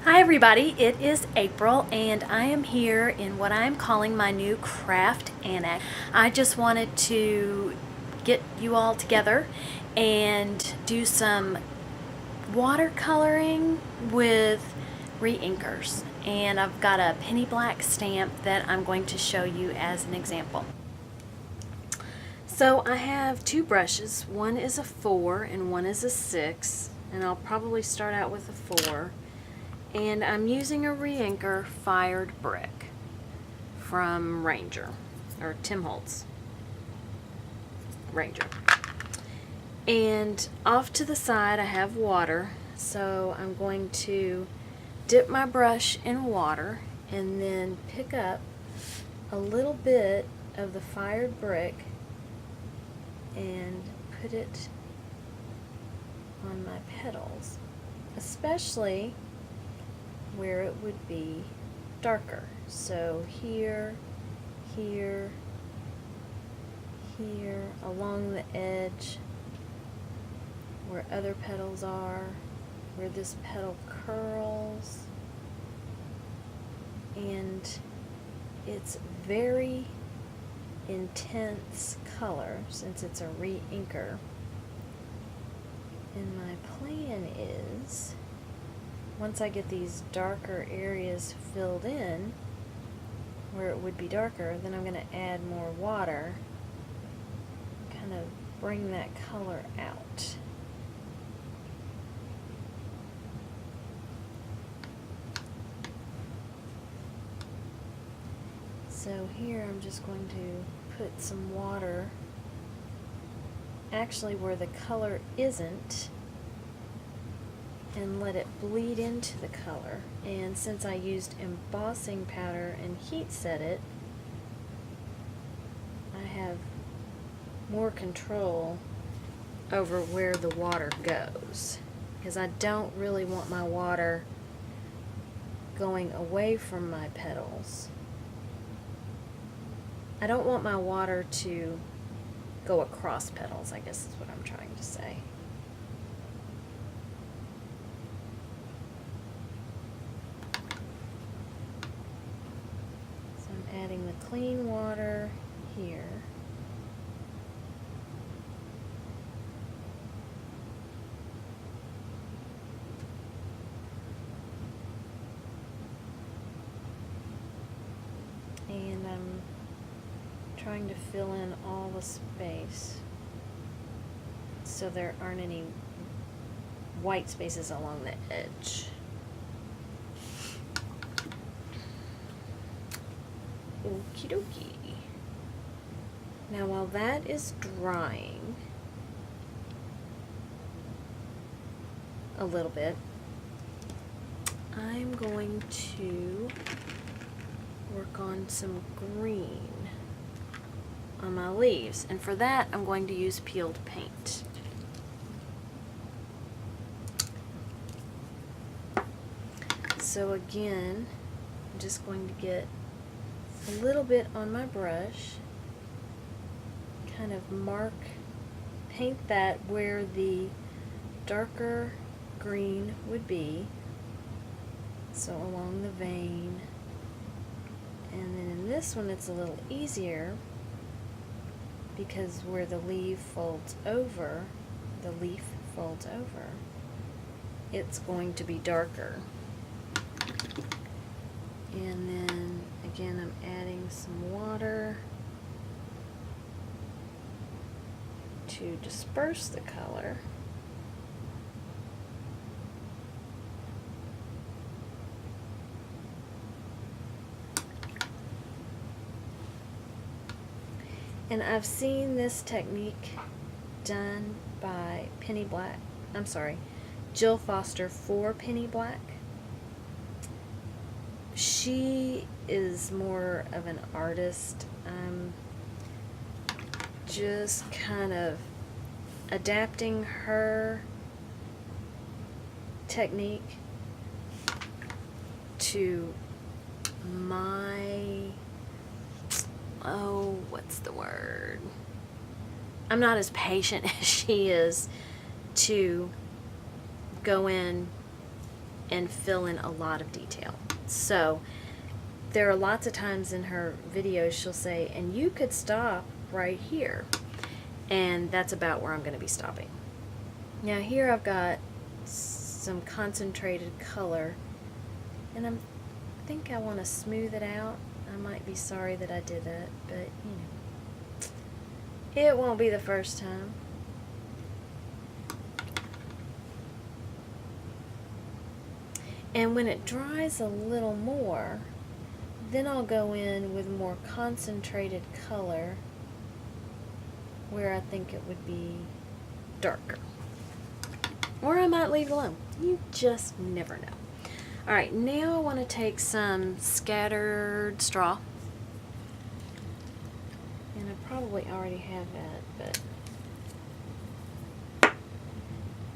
Hi everybody, it is April and I am here in what I'm calling my new craft annex. I just wanted to get you all together and do some watercoloring with reinkers, and I've got a penny black stamp that I'm going to show you as an example. So I have two brushes. One is a 4 and one is a 6, and I'll probably start out with a 4. And I'm using a reinker fired brick from Ranger, or Tim Holtz Ranger. And off to the side I have water, so I'm going to dip my brush in water and then pick up a little bit of the fired brick and put it on my petals, especially where it would be darker. So here, here, here, along the edge, where other petals are, where this petal curls, and it's very intense color since it's a reinker. And my plan is, once I get these darker areas filled in where it would be darker, then I'm going to add more water, kind of bring that color out. So here I'm just going to put some water actually where the color isn't, and let it bleed into the color. And since I used embossing powder and heat set it, I have more control over where the water goes, because I don't really want my water going away from my petals. I don't want my water to go across petals, I guess is what I'm trying to say. Adding the clean water here. And I'm trying to fill in all the space so there aren't any white spaces along the edge. Okie dokie. Now while that is drying a little bit, I'm going to work on some green on my leaves, and for that I'm going to use peeled paint. So again, I'm just going to get a little bit on my brush, kind of paint that where the darker green would be, so along the vein. And then in this one it's a little easier because where the leaf folds over, it's going to be darker. And then again, I'm adding some water to disperse the color. And I've seen this technique done by Jill Foster for Penny Black. She is more of an artist. I'm just kind of adapting her technique to my, what's the word? I'm not as patient as she is to go in and fill in a lot of detail. So there are lots of times in her videos she'll say, and you could stop right here. And that's about where I'm going to be stopping. Now here I've got some concentrated color, and I think I want to smooth it out. I might be sorry that I did that, but you know, it won't be the first time. And when it dries a little more, then I'll go in with more concentrated color where I think it would be darker. Or I might leave it alone. You just never know. Alright, now I want to take some scattered straw. And I probably already have that, but...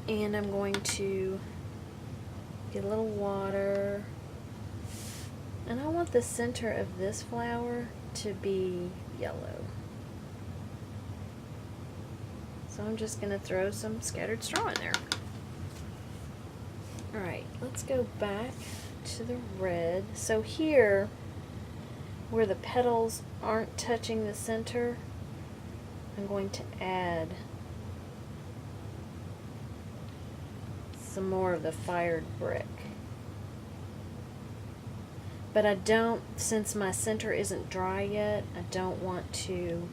And I'm going to get a little water. And I want the center of this flower to be yellow. So I'm just going to throw some scattered straw in there. Alright, let's go back to the red. So here, where the petals aren't touching the center, I'm going to add some more of the fired brick. But I don't, since my center isn't dry yet, I don't want to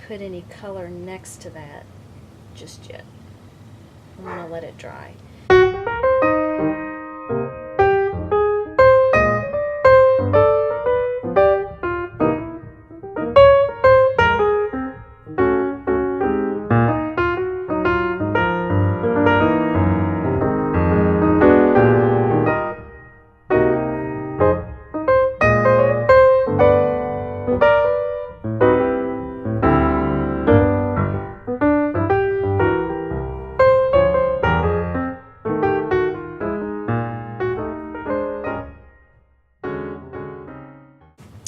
put any color next to that just yet. I want to let it dry.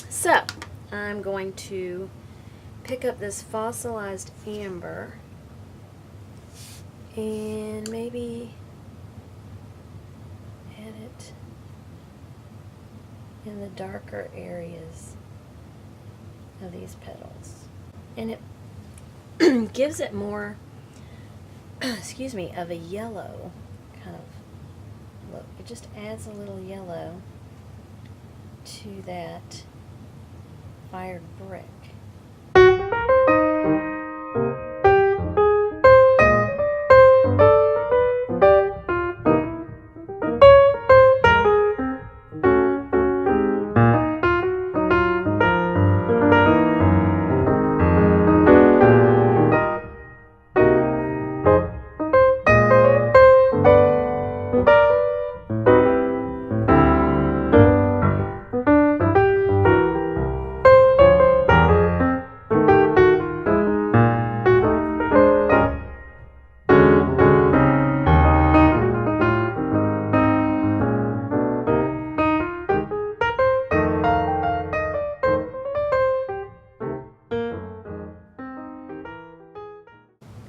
So, I'm going to pick up this fossilized amber and maybe add it in the darker areas of these petals. And it gives it more, excuse me, of a yellow kind of look. It just adds a little yellow to that fired brick.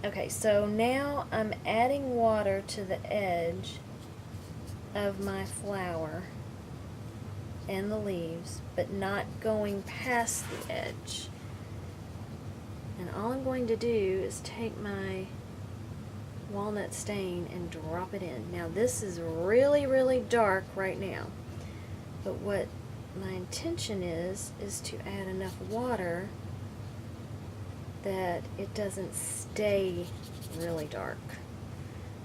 Okay, so now I'm adding water to the edge of my flower and the leaves, but not going past the edge. And all I'm going to do is take my walnut stain and drop it in. Now this is really, really dark right now, but what my intention is to add enough water that it doesn't stay really dark.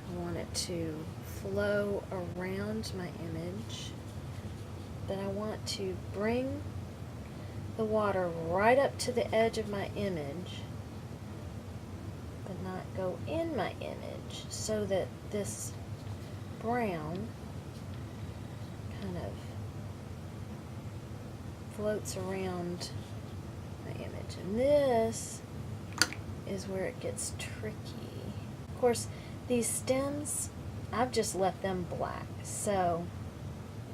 I want it to flow around my image, but I want to bring the water right up to the edge of my image, but not go in my image, so that this brown kind of floats around my image. And this is where it gets tricky. Of course, these stems, I've just left them black, so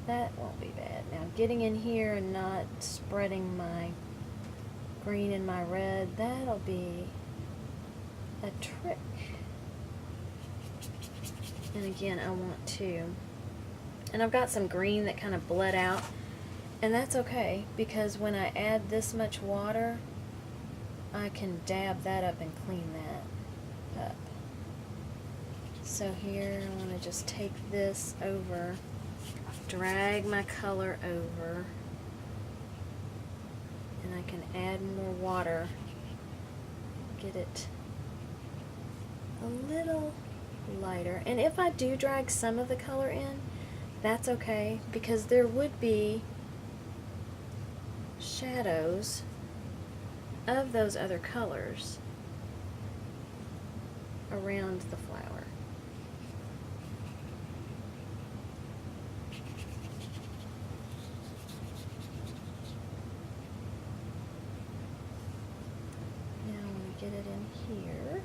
that won't be bad. Now, getting in here and not spreading my green and my red, that'll be a trick. And again, I want to And I've got some green that kind of bled out, and that's okay, because when I add this much water, I can dab that up and clean that up. So here I want to just take this over, drag my color over, and I can add more water, get it a little lighter. And if I do drag some of the color in, that's okay, because there would be shadows of those other colors around the flower. Now I want to get it in here.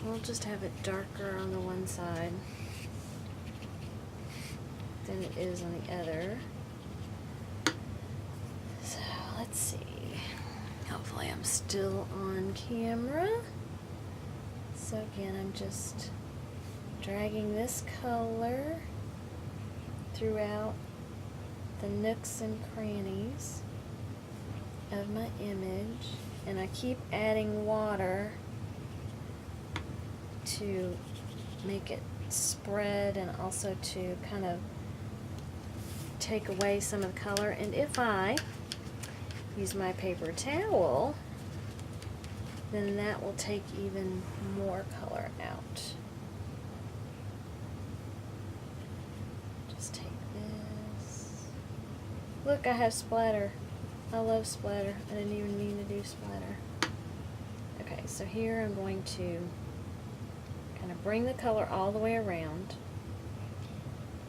We'll just have it darker on the one side than it is on the other. So let's see. Hopefully I'm still on camera. So again, I'm just dragging this color throughout the nooks and crannies of my image, and I keep adding water to make it spread and also to kind of take away some of the color. And if I use my paper towel, then that will take even more color out. Just take this. Look, I have splatter. I love splatter. I didn't even mean to do splatter. Okay, so here I'm going to kind of bring the color all the way around.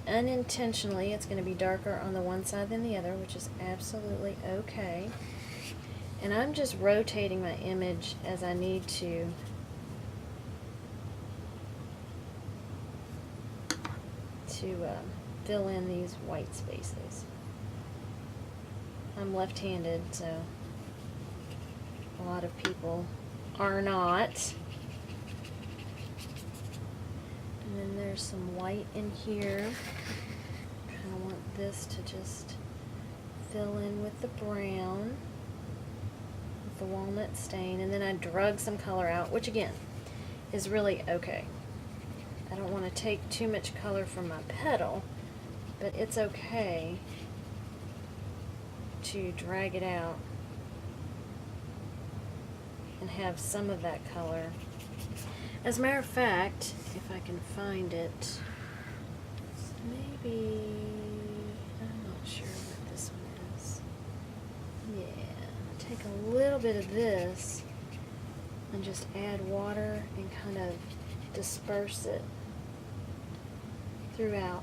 Unintentionally, it's going to be darker on the one side than the other, which is absolutely okay. And I'm just rotating my image as I need to fill in these white spaces. I'm left-handed, so a lot of people are not. And then there's some white in here. Kind of want this to just fill in with the brown, with the walnut stain. And then I drug some color out, which again is really okay. I don't want to take too much color from my petal, but it's okay to drag it out and have some of that color. As a matter of fact, if I can find it, maybe, I'm not sure what this one is. Yeah, take a little bit of this and just add water and kind of disperse it throughout,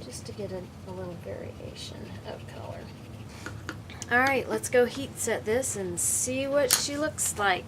just to get a little variation of color. Alright, let's go heat set this and see what she looks like.